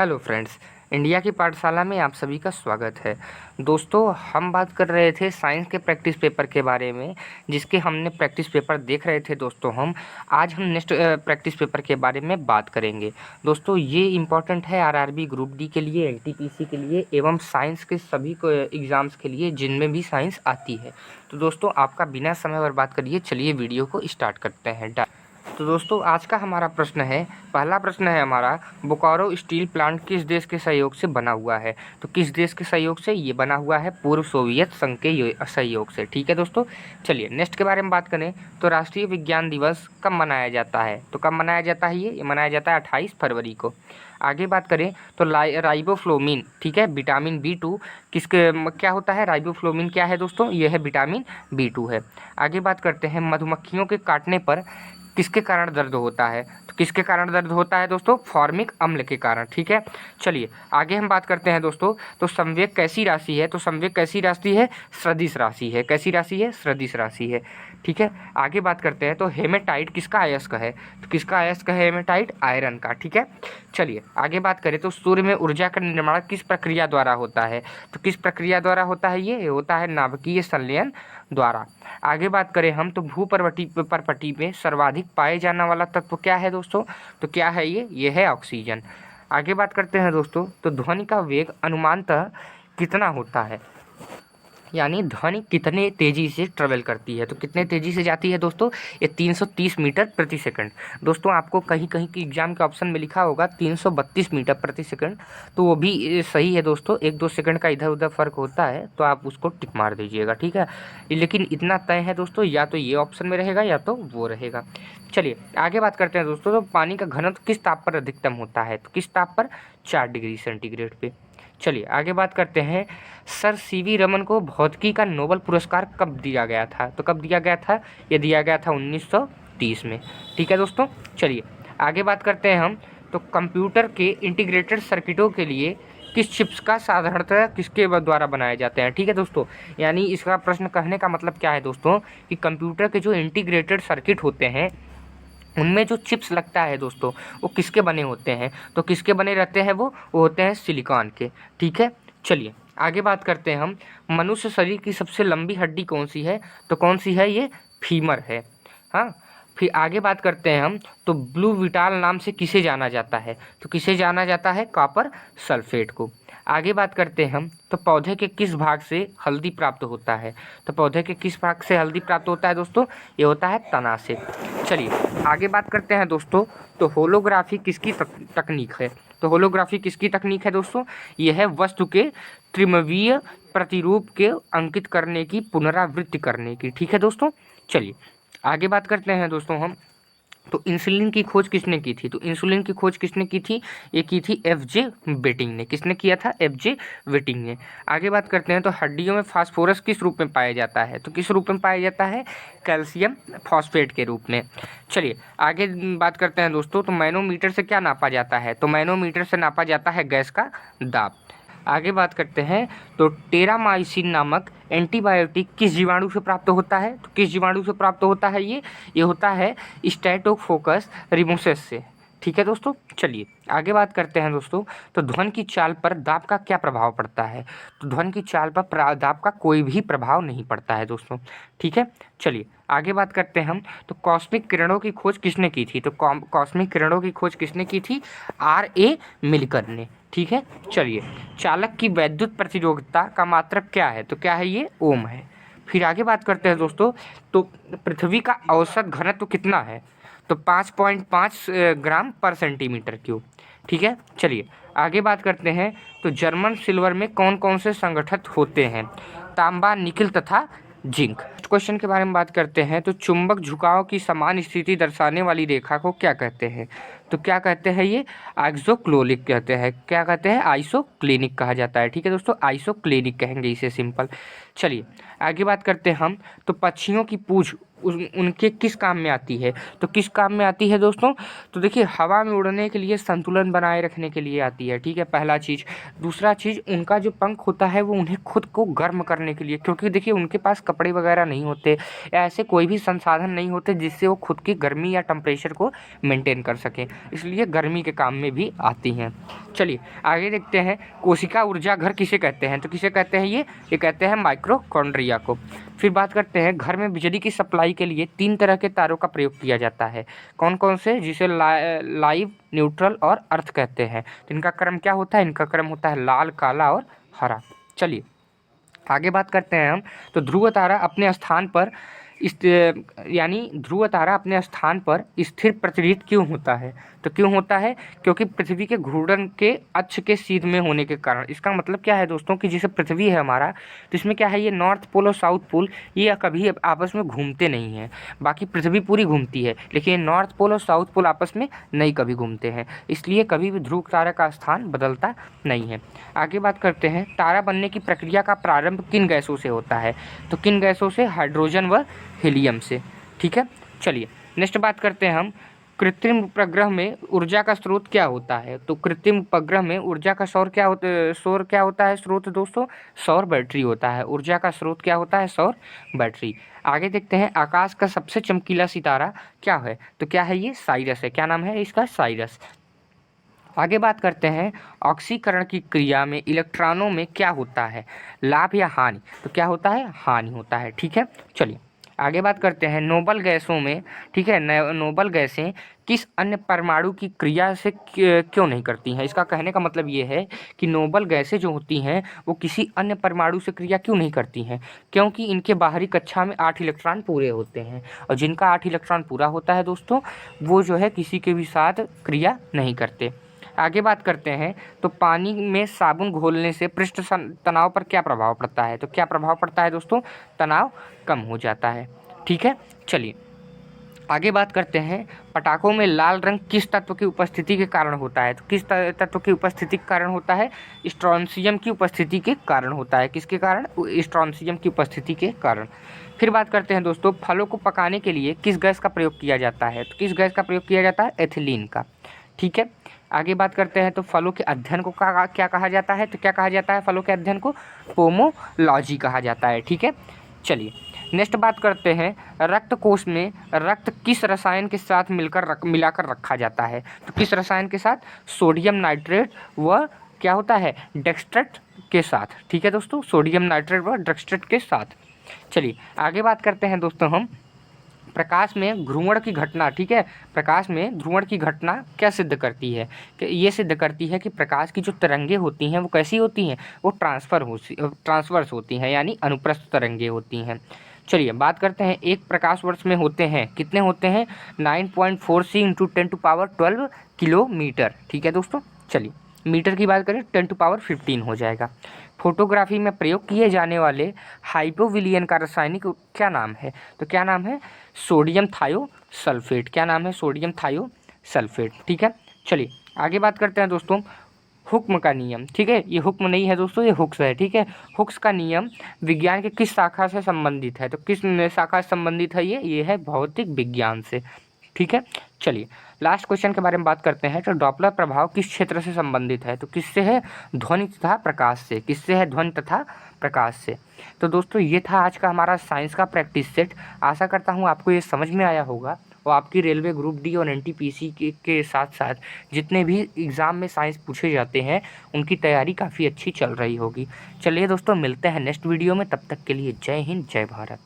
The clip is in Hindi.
हेलो फ्रेंड्स, इंडिया की पाठशाला में आप सभी का स्वागत है। दोस्तों, हम बात कर रहे थे साइंस के प्रैक्टिस पेपर के बारे में, जिसके हमने प्रैक्टिस पेपर देख रहे थे। दोस्तों, आज हम नेक्स्ट प्रैक्टिस पेपर के बारे में बात करेंगे। दोस्तों, ये इम्पॉर्टेंट है आरआरबी ग्रुप डी के लिए, एनटीपीसी के लिए एवं साइंस के सभी को एग्ज़ाम्स के लिए जिनमें भी साइंस आती है। तो दोस्तों, आपका बिना समय बर्बाद करिए चलिए वीडियो को स्टार्ट करते हैं। तो दोस्तों, आज का हमारा प्रश्न है, पहला प्रश्न है हमारा, बोकारो स्टील प्लांट किस देश के सहयोग से बना हुआ है? तो किस देश के सहयोग से ये बना हुआ है? पूर्व सोवियत संघ के सहयोग से। ठीक है दोस्तों, चलिए नेक्स्ट के बारे में बात करें तो राष्ट्रीय विज्ञान दिवस कब मनाया जाता है? तो कब मनाया जाता है? ये मनाया जाता है 28 फरवरी को। आगे बात करें तो राइबोफ्लोविन, ठीक है, विटामिन B2 किसके क्या होता है? राइबोफ्लोविन क्या है दोस्तों? ये है विटामिन B2 है। आगे बात करते हैं, मधुमक्खियों के काटने पर किसके कारण दर्द होता है? तो किसके कारण दर्द होता है दोस्तों? फॉर्मिक अम्ल के कारण। ठीक है, चलिए आगे हम बात करते हैं दोस्तों। तो संवेग कैसी राशि है? तो संवेग कैसी राशि है? सदिश राशि है। कैसी राशि है? सदिश राशि है। ठीक है, आगे बात करते हैं तो हेमेटाइट किसका अयस्क है? तो किसका अयस्क है हेमेटाइट? आयरन का। ठीक है, चलिए आगे बात करें तो सूर्य में ऊर्जा का निर्माण किस प्रक्रिया द्वारा होता है? तो किस प्रक्रिया द्वारा होता है? ये होता है नाभिकीय संलयन द्वारा। आगे बात करें हम तो परपटी में सर्वाधिक पाए जाने वाला तत्व क्या है दोस्तों? तो क्या है ये है ऑक्सीजन। आगे बात करते हैं दोस्तों, तो ध्वनि का वेग अनुमानतः कितना होता है? यानी ध्वनि कितने तेज़ी से ट्रेवल करती है? तो कितने तेज़ी से जाती है दोस्तों? ये 330 मीटर प्रति सेकंड। दोस्तों, आपको कहीं कहीं की एग्जाम के ऑप्शन में लिखा होगा 332 मीटर प्रति सेकंड, तो वो भी सही है दोस्तों। 1-2 सेकंड का इधर उधर फ़र्क होता है, तो आप उसको टिक मार दीजिएगा। ठीक है, लेकिन इतना तय है दोस्तों, या तो ये ऑप्शन में रहेगा या तो वो रहेगा। चलिए आगे बात करते हैं दोस्तों, तो पानी का घनत्व किस ताप पर अधिकतम होता है? तो किस ताप पर? 4 डिग्री सेंटीग्रेड पे। चलिए आगे बात करते हैं, सर सीवी रमन को भौतिकी का नोबेल पुरस्कार कब दिया गया था? तो कब दिया गया था? ये दिया गया था 1930 में। ठीक है दोस्तों, चलिए आगे बात करते हैं हम तो कंप्यूटर के इंटीग्रेटेड सर्किटों के लिए किस चिप्स का साधारणतः किसके द्वारा बनाए जाते हैं? ठीक है दोस्तों, यानी इसका प्रश्न कहने का मतलब क्या है दोस्तों कि कंप्यूटर के जो इंटीग्रेटेड सर्किट होते हैं उनमें जो चिप्स लगता है दोस्तों वो किसके बने होते हैं? तो किसके बने रहते हैं? वो होते हैं सिलिकॉन के। ठीक है, चलिए आगे बात करते हैं हम, मनुष्य शरीर की सबसे लंबी हड्डी कौन सी है? तो कौन सी है? ये फीमर है। हाँ, फिर आगे बात करते हैं हम तो ब्लू विटाल नाम से किसे जाना जाता है? तो किसे जाना जाता है? कॉपर सल्फेट को। आगे बात करते हैं हम तो पौधे के किस भाग से हल्दी प्राप्त होता है? तो पौधे के किस भाग से हल्दी प्राप्त होता है दोस्तों? ये होता है तना से। चलिए आगे बात करते हैं दोस्तों, तो होलोग्राफी किसकी तकनीक है? तो होलोग्राफी किसकी तकनीक है दोस्तों? ये है वस्तु के त्रिमावीय प्रतिरूप के अंकित करने की, पुनरावृत्ति करने की। ठीक है दोस्तों, चलिए आगे बात करते हैं दोस्तों हम तो इंसुलिन की खोज किसने की थी? तो इंसुलिन की खोज किसने की थी? ये की थी एफ.जे. वेटिंग ने। किसने किया था? एफ.जे. वेटिंग ने। आगे बात करते हैं तो हड्डियों में फास्फोरस किस रूप में पाया जाता है? तो किस रूप में पाया जाता है? कैल्शियम फॉस्फेट के रूप में। चलिए आगे बात करते हैं दोस्तों, तो मैनोमीटर से क्या नापा जाता है? तो मैनोमीटर से नापा जाता है गैस का दाब। आगे बात करते हैं तो टेरामाइसिन नामक एंटीबायोटिक किस जीवाणु से प्राप्त होता है? तो किस जीवाणु से प्राप्त होता है? ये होता है स्ट्रेप्टोकोकस रिमोसेस से। ठीक है दोस्तों, चलिए आगे बात करते हैं दोस्तों, तो ध्वनि की चाल पर दाब का क्या प्रभाव पड़ता है? तो ध्वनि की चाल पर दाब का कोई भी प्रभाव नहीं पड़ता है दोस्तों। ठीक है, चलिए आगे बात करते हैं हम तो कॉस्मिक किरणों की खोज किसने की थी? तो कॉस्मिक किरणों की खोज किसने की थी? R.A. मिलकर ने। ठीक है, चलिए चालक की वैद्युत प्रतिरोधकता का मात्रक क्या है? तो क्या है? ये ओम है। फिर आगे बात करते हैं दोस्तों, तो पृथ्वी का औसत घनत्व कितना है? तो 5.5 ग्राम पर सेंटीमीटर क्यूब। ठीक है, चलिए आगे बात करते हैं तो जर्मन सिल्वर में कौन कौन से संगठित होते हैं? तांबा, निकिल तथा जिंक। क्वेश्चन के बारे में बात करते हैं तो चुंबक झुकाव की समान स्थिति दर्शाने वाली रेखा को क्या कहते हैं? तो क्या कहते हैं? ये आइसोक्लिनिक कहते हैं। क्या कहते हैं? आइसोक्लिनिक कहा जाता है। ठीक है दोस्तों, आइसोक्लिनिक कहेंगे इसे सिंपल। चलिए आगे बात करते हैं हम तो पक्षियों की पूंछ उनके किस काम में आती है? तो किस काम में आती है दोस्तों? तो देखिए हवा में उड़ने के लिए, संतुलन बनाए रखने के लिए आती है। ठीक है, पहला चीज़। दूसरा चीज़, उनका जो पंख होता है वो उन्हें खुद को गर्म करने के लिए, क्योंकि देखिए उनके पास कपड़े वगैरह नहीं होते, ऐसे कोई भी संसाधन नहीं होते जिससे वो खुद की गर्मी या टेम्परेचर को मेंटेन कर सकें। इसलिए गर्मी के काम में भी आती हैं। चलिए आगे देखते हैं, कोशिका ऊर्जा घर किसे कहते हैं? तो किसे कहते हैं ये कहते हैं माइक्रोकॉन्ड्रिया को। फिर बात करते हैं, घर में बिजली की सप्लाई के लिए 3 तरह के तारों का प्रयोग किया जाता है। कौन कौन से? जिसे लाइव, न्यूट्रल और अर्थ कहते हैं। तो इनका क्रम क्या होता है? इनका क्रम होता है लाल, काला और हरा। चलिए आगे बात करते हैं हम, तो ध्रुव तारा अपने स्थान पर ध्रुव तारा अपने स्थान पर स्थिर प्रचलित क्यों होता है? तो क्यों होता है? क्योंकि पृथ्वी के घूर्णन के अक्ष के सीध में होने के कारण। इसका मतलब क्या है दोस्तों कि जैसे पृथ्वी है हमारा, तो इसमें क्या है, ये नॉर्थ पोल और साउथ पोल ये कभी आपस में घूमते नहीं हैं। बाकी पृथ्वी पूरी घूमती है, लेकिन नॉर्थ पोल और साउथ पोल आपस में नहीं कभी घूमते हैं, इसलिए कभी भी ध्रुव तारा का स्थान बदलता नहीं है। आगे बात करते हैं, तारा बनने की प्रक्रिया का प्रारंभ किन गैसों से होता है? तो किन गैसों से? हाइड्रोजन व हीलियम से। ठीक है, चलिए नेक्स्ट बात करते हैं हम, कृत्रिम उपग्रह में ऊर्जा का स्रोत क्या होता है? तो कृत्रिम उपग्रह में ऊर्जा का स्रोत क्या होता है? स्रोत दोस्तों सौर बैटरी होता है। ऊर्जा का स्रोत क्या होता है? सौर बैटरी। आगे देखते हैं, आकाश का सबसे चमकीला सितारा क्या है? तो क्या है ये? साइरस है। क्या नाम है इसका? साइरस। आगे बात करते हैं, ऑक्सीकरण की क्रिया में इलेक्ट्रॉनों में क्या होता है? लाभ या हानि? तो क्या होता है? हानि होता है। ठीक है, चलिए आगे बात करते हैं, नोबल गैसों में, ठीक है, नोबल गैसें किस अन्य परमाणु की क्रिया से क्यों नहीं करती हैं? इसका कहने का मतलब ये है कि नोबल गैसें जो होती हैं वो किसी अन्य परमाणु से क्रिया क्यों नहीं करती हैं? क्योंकि इनके बाहरी कक्षा में 8 इलेक्ट्रॉन पूरे होते हैं, और जिनका 8 इलेक्ट्रॉन पूरा होता है दोस्तों, वो जो है किसी के भी साथ क्रिया नहीं करते। आगे बात करते हैं, तो पानी में साबुन घोलने से पृष्ठ तनाव पर क्या प्रभाव पड़ता है? तो क्या प्रभाव पड़ता है दोस्तों? तनाव कम हो जाता है। ठीक है, चलिए आगे बात करते हैं, पटाखों में लाल रंग किस तत्व की उपस्थिति के कारण होता है? तो किस तत्व की उपस्थिति के कारण होता है? स्ट्रोंशियम की उपस्थिति के कारण होता है। किसके कारण? स्ट्रोंशियम की उपस्थिति के कारण। फिर बात करते हैं दोस्तों, फलों को पकाने के लिए किस गैस का प्रयोग किया जाता है? तो किस गैस का प्रयोग किया जाता है? एथिलीन का। ठीक है, आगे बात करते हैं, तो फलों के अध्ययन को क्या कहा जाता है? तो क्या कहा जाता है फलों के अध्ययन को? पोमोलॉजी कहा जाता है। ठीक है, चलिए नेक्स्ट बात करते हैं, रक्त कोश में रक्त किस रसायन के साथ मिलाकर रखा जाता है? तो किस रसायन के साथ? सोडियम नाइट्रेट व क्या होता है? डेक्स्ट्रेट के साथ। ठीक है दोस्तों, सोडियम नाइट्रेट व डेक्स्ट्रेट के साथ। चलिए आगे बात करते हैं दोस्तों हम, प्रकाश में ध्रुवण की घटना, ठीक है, प्रकाश में ध्रुवण की घटना क्या सिद्ध करती है? कि ये सिद्ध करती है कि प्रकाश की जो तरंगे होती हैं वो कैसी होती हैं? वो ट्रांसवर्स होती हैं, यानी अनुप्रस्थ तरंगे होती हैं। चलिए बात करते हैं, एक प्रकाश वर्ष में होते हैं कितने होते हैं? 9.46 × 10⁻12 किलोमीटर। ठीक है दोस्तों, चलिए मीटर की बात करें 10⁻15 हो जाएगा। फोटोग्राफी में प्रयोग किए जाने वाले हाइपोविलियन का रासायनिक क्या नाम है? तो क्या नाम है? Sodium thiosulphate. क्या नाम है? Sodium thiosulphate. ठीक है, चलिए आगे बात करते हैं दोस्तों, हुक्म का नियम। ठीक है, ये हुक्म नहीं है दोस्तों, ये हुक्स है। ठीक है, हुक्स का नियम विज्ञान के किस शाखा से संबंधित है? तो किस शाखा से संबंधित है? ये है भौतिक विज्ञान से। ठीक है, चलिए लास्ट क्वेश्चन के बारे में बात करते हैं, तो डॉपलर प्रभाव किस क्षेत्र से संबंधित है? तो किससे है? ध्वनि तथा प्रकाश से। किससे है? ध्वनि तथा प्रकाश से। तो दोस्तों ये था आज का हमारा साइंस का प्रैक्टिस सेट। आशा करता हूँ आपको ये समझ में आया होगा, और आपकी रेलवे ग्रुप डी और एनटीपीसी के साथ साथ जितने भी एग्ज़ाम में साइंस पूछे जाते हैं उनकी तैयारी काफ़ी अच्छी चल रही होगी। चलिए दोस्तों मिलते हैं नेक्स्ट वीडियो में, तब तक के लिए जय हिंद, जय भारत।